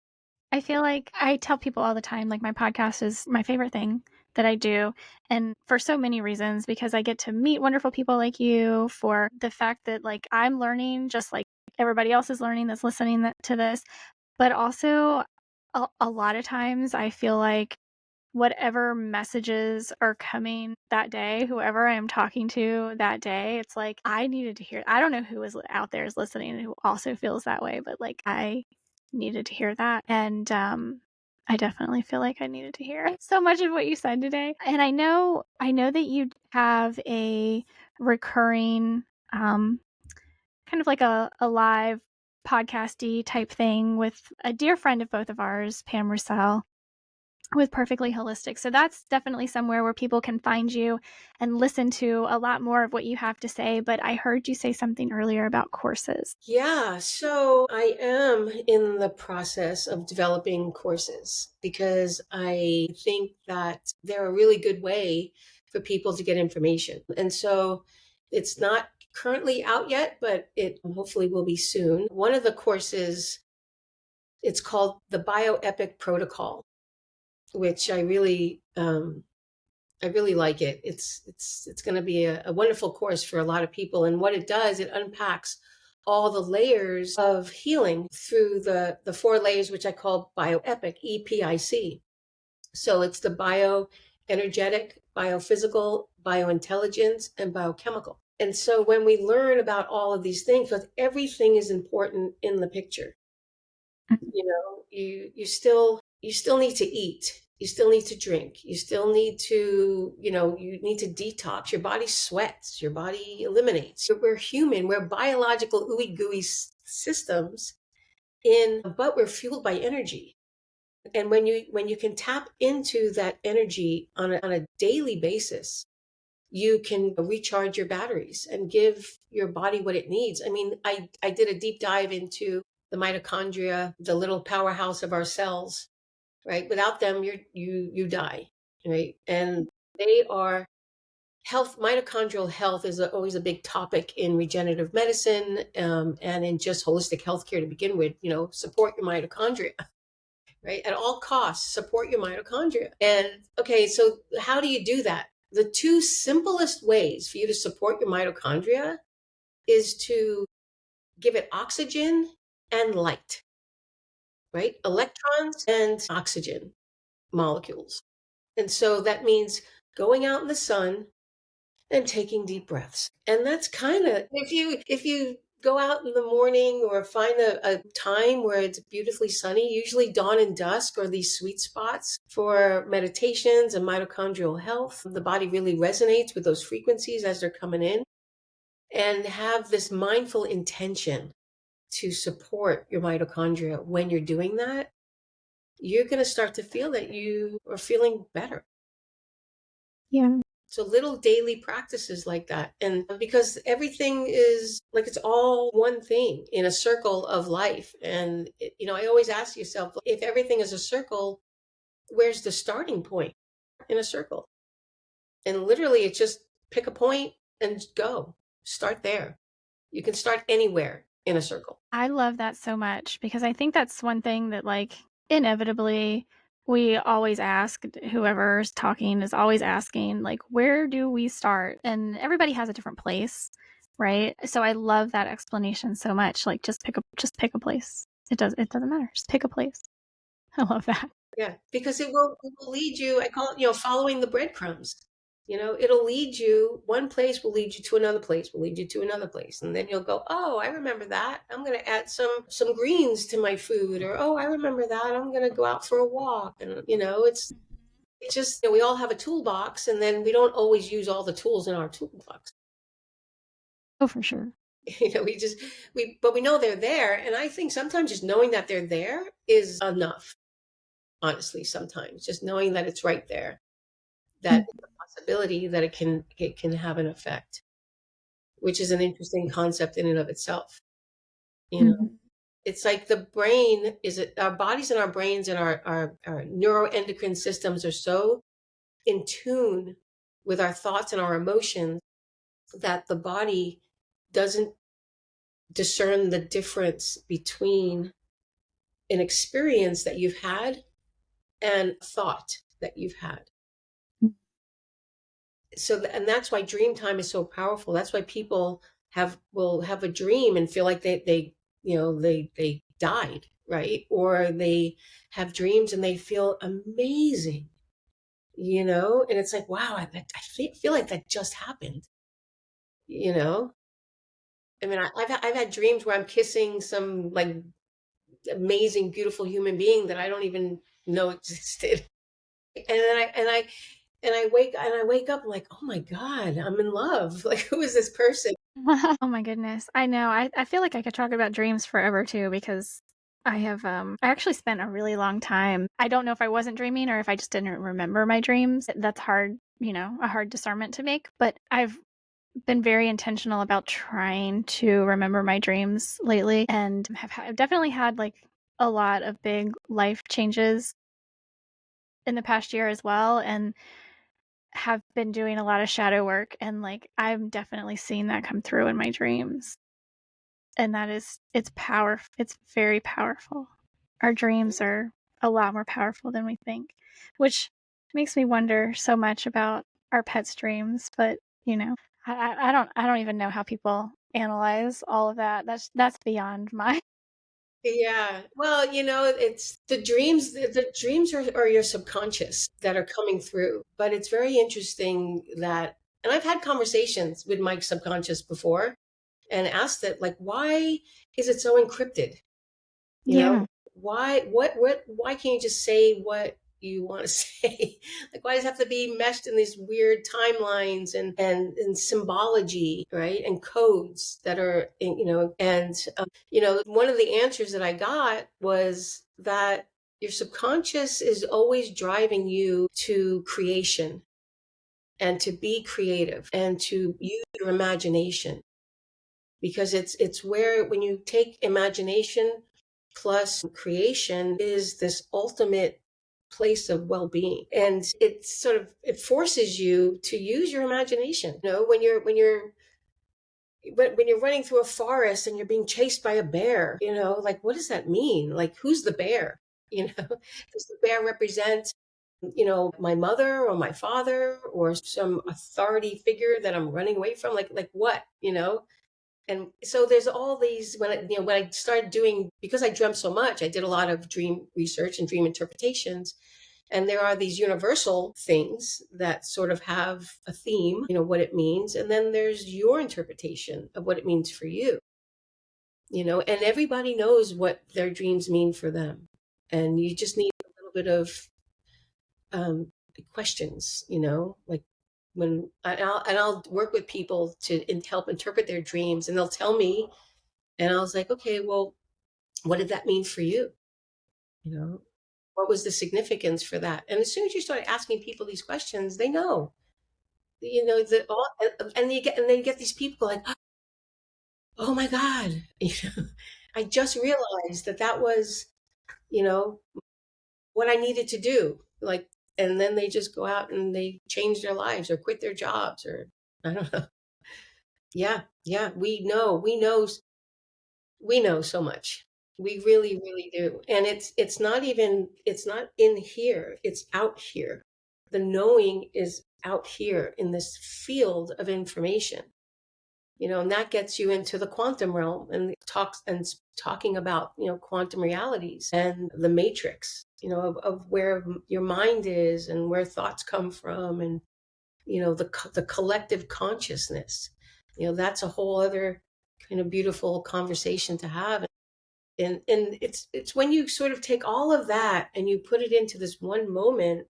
Speaker 1: I tell people all the time, like, my podcast is my favorite thing that I do, and for so many reasons, because I get to meet wonderful people like you, for the fact that, like, I'm learning just like everybody else is learning that's listening to this, but also a lot of times I feel like whatever messages are coming that day, whoever I am talking to that day, it's like I needed to hear. I don't know who is out there is listening and who also feels that way, but like I needed to hear that, and I definitely feel like I needed to hear so much of what you said today. And I know that you have a recurring, kind of like a live podcasty type thing with a dear friend of both of ours, Pam Roussel, with Perfectly Holistic. So that's definitely somewhere where people can find you and listen to a lot more of what you have to say. But I heard you say something earlier about courses.
Speaker 2: Yeah, so I am in the process of developing courses because I think that they're a really good way for people to get information. And so it's not currently out yet, but it hopefully will be soon. One of the courses, it's called the Bioepic Protocol, which I really like it. It's going to be a wonderful course for a lot of people. And what it does, it unpacks all the layers of healing through the 4 layers, which I call bioepic, EPIC. So it's the bioenergetic, biophysical, biointelligence, and biochemical. And so when we learn about all of these things, because everything is important in the picture, you still need to eat, you still need to drink, you still need to you need to detox. Your body sweats, your body eliminates. We're human, we're biological ooey gooey systems, but we're fueled by energy. And when you can tap into that energy on a daily basis, you can recharge your batteries and give your body what it needs. I mean, I did a deep dive into the mitochondria, the little powerhouse of our cells, right? Without them, you die, right? And they are health. Mitochondrial health is always a big topic in regenerative medicine, and in just holistic healthcare to begin with. Support your mitochondria, right? At all costs, support your mitochondria. And okay, so how do you do that? The two simplest ways for you to support your mitochondria is to give it oxygen and light, right? Electrons and oxygen molecules. And so that means going out in the sun and taking deep breaths. And that's kind of, if you go out in the morning or find a time where it's beautifully sunny. Usually dawn and dusk are these sweet spots for meditations and mitochondrial health. The body really resonates with those frequencies as they're coming in, and have this mindful intention to support your mitochondria. When you're doing that, you're going to start to feel that you are feeling better.
Speaker 1: Yeah.
Speaker 2: So little daily practices like that. And because everything is like, it's all one thing in a circle of life. And, I always ask yourself, if everything is a circle, where's the starting point in a circle? And literally, it's just pick a point and go. Start there. You can start anywhere in a circle.
Speaker 1: I love that so much because I think that's one thing that, like, inevitably we always ask whoever's talking is always asking, like, where do we start? And everybody has a different place, right? So I love that explanation so much. Like, just pick a place. It doesn't matter. Just pick a place. I love that.
Speaker 2: Yeah, because it will lead you. I call it, following the breadcrumbs. It'll lead you. One place will lead you to another place. Will lead you to another place, and then you'll go, "Oh, I remember that. I'm going to add some greens to my food," or, "Oh, I remember that. I'm going to go out for a walk." And it's just, we all have a toolbox, and then we don't always use all the tools in our toolbox.
Speaker 1: Oh, for sure.
Speaker 2: But we know they're there, and I think sometimes just knowing that they're there is enough. Honestly, sometimes just knowing that it's right there, that
Speaker 1: Mm.
Speaker 2: the possibility that it can have an effect, which is an interesting concept in and of itself. You know,
Speaker 1: Mhm.
Speaker 2: it's like the brain is it our bodies and our brains and our neuroendocrine systems are so in tune with our thoughts and our emotions that the body doesn't discern the difference between an experience that you've had and thought that you've had.
Speaker 1: Mm.
Speaker 2: And that's why dream time is so powerful. That's why people will have a dream and feel like they died, right? Or they have dreams and they feel amazing, and it's like, wow, I feel like that just happened, you know I mean, I've had dreams where I'm kissing some like amazing beautiful human being that I don't even know existed. And I wake up like, oh my God, I'm in love. Like, who is this person?
Speaker 1: Oh my goodness. I know. I feel like I could talk about dreams forever too because I actually spent a really long time. I don't know if I wasn't dreaming or if I just didn't remember my dreams. That's hard, a hard discernment to make, but I've been very intentional about trying to remember my dreams lately and I've definitely had like a lot of big life changes in the past year as well and have been doing a lot of shadow work and like I'm definitely seeing that come through in my dreams. And it's very powerful. Our dreams are a lot more powerful than we think, which makes me wonder so much about our pets' dreams, but, I don't even know how people analyze all of that. That's beyond my
Speaker 2: Yeah. Well, it's the dreams. The dreams are your subconscious that are coming through. But it's very interesting and I've had conversations with my subconscious before and asked it, like, why is it so encrypted? You know,
Speaker 1: Yeah.
Speaker 2: why can't you just say what you want to say? Like, why does it have to be meshed in these weird timelines and symbology, right? And codes that are, one of the answers that I got was that your subconscious is always driving you to creation and to be creative and to use your imagination, because it's where, when you take imagination plus creation, is this ultimate place of well-being, and it forces you to use your imagination. When you're running through a forest and you're being chased by a bear, like, what does that mean? Like, who's the bear? Does the bear represent, my mother or my father or some authority figure that I'm running away from? Like what? And so there's all these, when I started doing, because I dreamt so much, I did a lot of dream research and dream interpretations. And there are these universal things that sort of have a theme, what it means. And then there's your interpretation of what it means for you. and everybody knows what their dreams mean for them. And you just need a little bit of um, questions, like and I'll work with people to help interpret their dreams, and they'll tell me, and I was like, okay, well, what did that mean for you? You know, what was the significance for that? And as soon as you start asking people these questions, they know, that all, and then you get these people like, oh my God, I just realized that was, you know, what I needed to do. Like, and then they just go out and they change their lives or quit their jobs or I don't know. Yeah, yeah, we know so much. We really, really do. And it's not in here, it's out here. The knowing is out here in this field of information. And that gets you into the quantum realm and talking about, quantum realities and the matrix, of where your mind is and where thoughts come from, and, the collective consciousness. That's a whole other kind of beautiful conversation to have. And it's when you sort of take all of that and you put it into this one moment,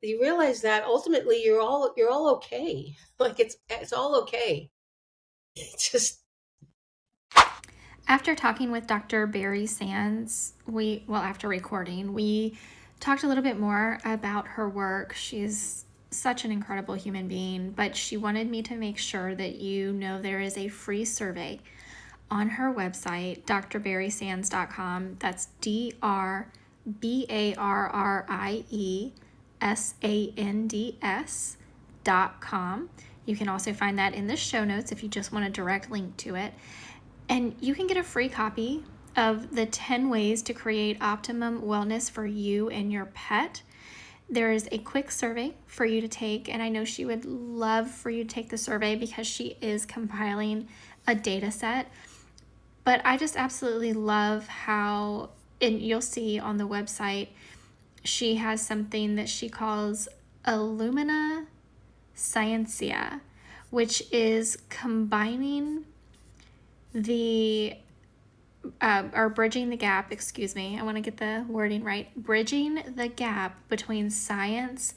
Speaker 2: you realize that ultimately you're all okay. Like it's all okay. It's just
Speaker 1: After talking with Dr. Barrie Sands, after recording, we talked a little bit more about her work. She's such an incredible human being, but she wanted me to make sure that you know there is a free survey on her website, drbarriesands.com. That's DrBarrieSands.com. You can also find that in the show notes if you just want a direct link to it. And you can get a free copy of the 10 ways to create optimum wellness for you and your pet. There is a quick survey for you to take, and I know she would love for you to take the survey because she is compiling a data set. But I just absolutely love how, and you'll see on the website, she has something that she calls Illumina Scientia, which is combining the or bridging the gap, excuse me, I want to get the wording right, bridging the gap between science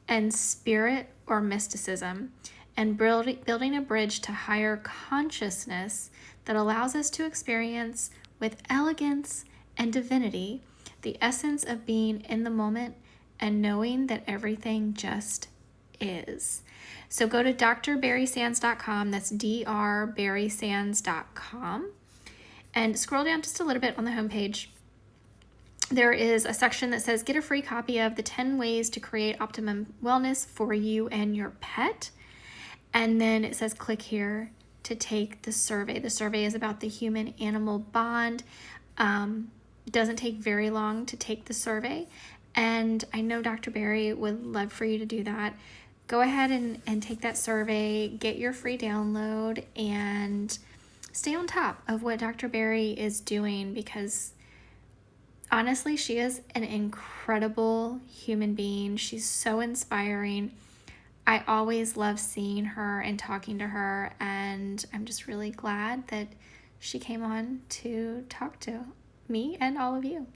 Speaker 1: and spirit or mysticism, and building a bridge to higher consciousness that allows us to experience with elegance and divinity the essence of being in the moment and knowing that everything just is. So go to drbarriesands.com, that's drbarriesands.com, and scroll down just a little bit on the homepage. There is a section that says get a free copy of the 10 ways to create optimum wellness for you and your pet. And then it says click here to take the survey. The survey is about the human-animal bond. Doesn't take very long to take the survey. And I know Dr. Barrie would love for you to do that. Go ahead and take that survey, get your free download, and stay on top of what Dr. Barrie is doing, because honestly, she is an incredible human being. She's so inspiring. I always love seeing her and talking to her, and I'm just really glad that she came on to talk to me and all of you.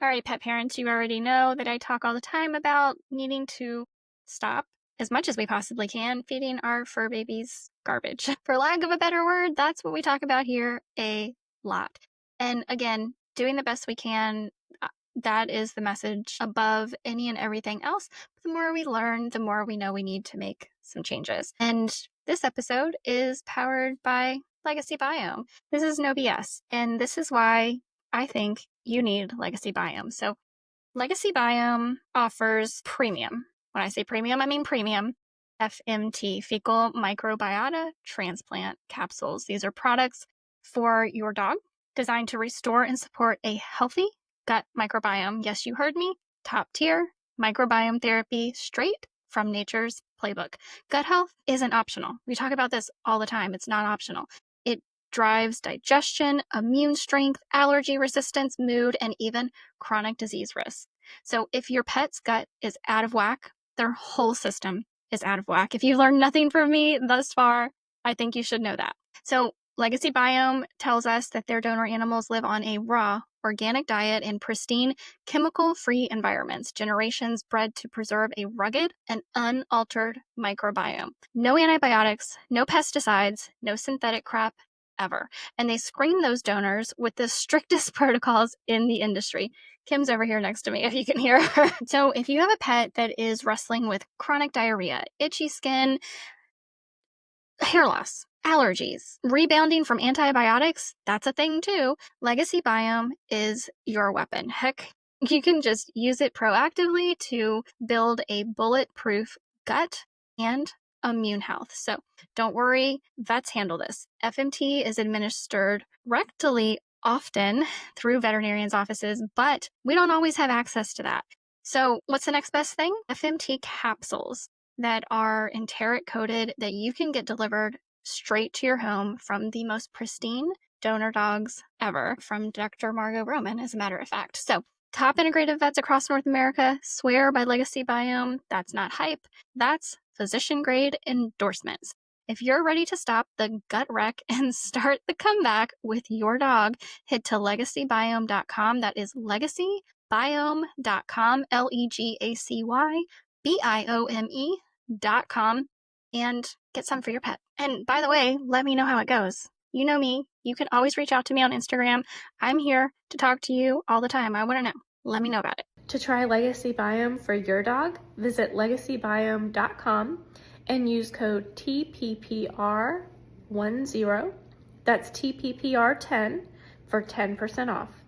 Speaker 1: All right, pet parents, you already know that I talk all the time about needing to stop, as much as we possibly can, feeding our fur babies garbage. For lack of a better word, that's what we talk about here a lot. And again, doing the best we can, that is the message above any and everything else. The more we learn, the more we know we need to make some changes. And this episode is powered by Legacy Biome. This is no BS, and this is why I think you need Legacy Biome. So Legacy Biome offers premium. When I say premium, I mean premium FMT, fecal microbiota transplant capsules. These are products for your dog designed to restore and support a healthy gut microbiome. Yes, you heard me. Top tier microbiome therapy straight from nature's playbook. Gut health isn't optional. We talk about this all the time. It's not optional. It drives digestion, immune strength, allergy resistance, mood, and even chronic disease risk. So if your pet's gut is out of whack, their whole system is out of whack. If you've learned nothing from me thus far, I think you should know that. So Legacy Biome tells us that their donor animals live on a raw, organic diet in pristine, chemical-free environments, generations bred to preserve a rugged and unaltered microbiome. No antibiotics, no pesticides, no synthetic crap, ever. And they screen those donors with the strictest protocols in the industry. Kim's over here next to me, if you can hear her. So if you have a pet that is wrestling with chronic diarrhea, itchy skin, hair loss, allergies, rebounding from antibiotics, that's a thing too. Legacy Biome is your weapon. Heck, you can just use it proactively to build a bulletproof gut and immune health. So don't worry, vets handle this. FMT is administered rectally often through veterinarians' offices, but we don't always have access to that. So what's the next best thing? FMT capsules that are enteric coated that you can get delivered straight to your home from the most pristine donor dogs ever, from Dr. Margot Roman, as a matter of fact. So, top integrative vets across North America swear by Legacy Biome. That's not hype, that's physician grade endorsements. If you're ready to stop the gut wreck and start the comeback with your dog, head to legacybiome.com. That is legacybiome.com, legacybiome.com, and get some for your pet. And by the way, let me know how it goes. You know me. You can always reach out to me on Instagram. I'm here to talk to you all the time. I want to know. Let me know about it. To try Legacy Biome for your dog, visit legacybiome.com and use code TPPR10. That's TPPR10 for 10% off.